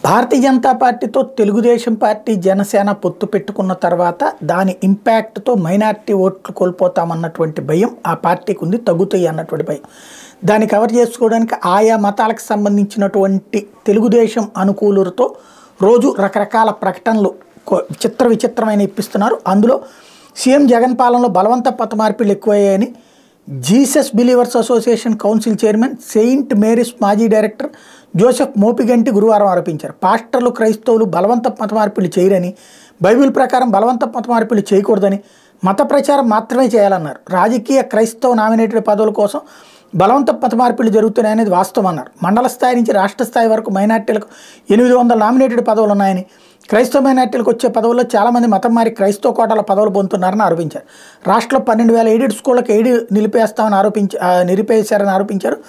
భారతీయ జనతా పార్టీతో తెలుగుదేశం పార్టీ జనసేన పొత్తు పెట్టుకున్న తర్వాత దాని ఇంపాక్ట్తో మైనారిటీ ఓట్లు కోల్పోతామన్నటువంటి భయం ఆ పార్టీకి ఉంది, తగ్గుతాయి అన్నటువంటి భయం. దాన్ని కవర్ చేసుకోవడానికి ఆయా మతాలకు సంబంధించినటువంటి తెలుగుదేశం అనుకూలులతో రోజు రకరకాల ప్రకటనలు విచిత్రమైన ఇప్పిస్తున్నారు. అందులో సీఎం జగన్ పాలనలో బలవంత పథ మార్పిళ్ళు ఎక్కువయ్యాయని Jesus believers association council chairman Saint Mary's మాజీ డైరెక్టర్ జోసెఫ్ మోపిగంటి గురువారం ఆరోపించారు. పాస్టర్లు క్రైస్తవులు బలవంత మత మార్పిళ్ళు చేయరని, బైబిల్ ప్రకారం బలవంత మత మార్పిళ్ళు చేయకూడదని, మత ప్రచారం మాత్రమే చేయాలన్నారు. రాజకీయ క్రైస్తవ నామినేటెడ్ పదవుల కోసం బలవంత మత మార్పిళ్ళు జరుగుతున్నాయనేది వాస్తవం అన్నారు. మండల స్థాయి నుంచి రాష్ట్ర స్థాయి వరకు మైనార్టీలకు 800 నామినేటెడ్ పదవులు ఉన్నాయని, క్రైస్తవ మైనార్టీలకు వచ్చే పదవుల్లో చాలామంది మతం మారి క్రైస్తవ కోటాల పదవులు పొందుతున్నారని ఆరోపించారు. రాష్ట్రంలో 12,000 ఎయిడెడ్ స్కూళ్ళకి నిలిపేశారని ఆరోపించారు.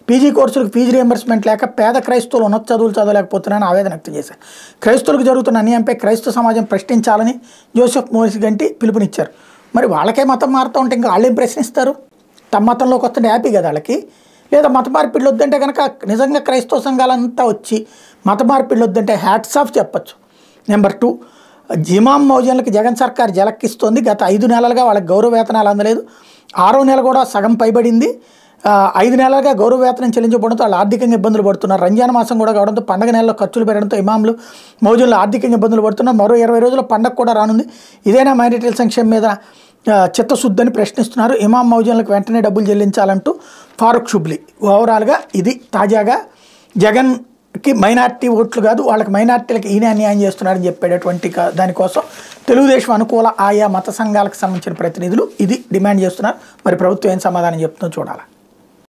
పీజీ కోర్సులకు ఫీజు రియంబర్స్మెంట్ లేక పేద క్రైస్తవులు ఉన్నత చదువులు చదవలేకపోతున్నారని ఆవేదన వ్యక్తం చేశారు. క్రైస్తవులకు జరుగుతున్న అన్యాయంపై క్రైస్తవ సమాజం ప్రశ్నించాలని జోసెఫ్ మోపిగంటి పిలుపునిచ్చారు. మరి వాళ్ళకే మతం మారుతూ ఉంటే ఇంకా వాళ్ళేం ప్రశ్నిస్తారు? తమ మతంలోకి వస్తుంటే హ్యాపీ కదా వాళ్ళకి. లేదా మత మార్పిళ్ళు వద్దంటే కనుక నిజంగా క్రైస్తవ సంఘాలంతా వచ్చి మత మార్పిళ్ళు వద్దంటే హ్యాట్స్ ఆఫ్ చెప్పచ్చు. నెంబర్ 2, ఇమాం మౌజన్లకి జగన్ సర్కార్ జలక్కిస్తోంది. గత 5 నెలలుగా వాళ్ళకి గౌరవ వేతనాలు అందలేదు. 6వ నెల కూడా సగం పైబడింది. 5 నెలలుగా గౌరవ వేతనం చెల్లించబడంతో వాళ్ళు ఆర్థికంగా ఇబ్బందులు పడుతున్నారు. రంజాన్ మాసం కూడా కావడంతో పండగ నెలలో ఖర్చులు పెరగడంతో ఇమాంలు మౌజన్లు ఆర్థికంగా ఇబ్బందులు పడుతున్నారు. మరో 20 రోజుల పండగ కూడా రానుంది. ఇదైనా మైనారిటీల సంక్షేమం మీద చిత్తశుద్ధిని ప్రశ్నిస్తున్నారు. ఇమాం మౌజన్లకు వెంటనే డబ్బులు చెల్లించాలంటూ ఫారూక్ షుబ్లీ. ఓవరాల్గా ఇది తాజాగా జగన్కి మైనార్టీ ఓట్లు కాదు, వాళ్ళకి మైనార్టీలకు ఈయన అన్యాయం చేస్తున్నారని చెప్పేటటువంటి దానికోసం తెలుగుదేశం అనుకూల ఆయా మత సంఘాలకు సంబంధించిన ప్రతినిధులు ఇది డిమాండ్ చేస్తున్నారు. మరి ప్రభుత్వం ఏం సమాధానం చెప్తుందో చూడాలి.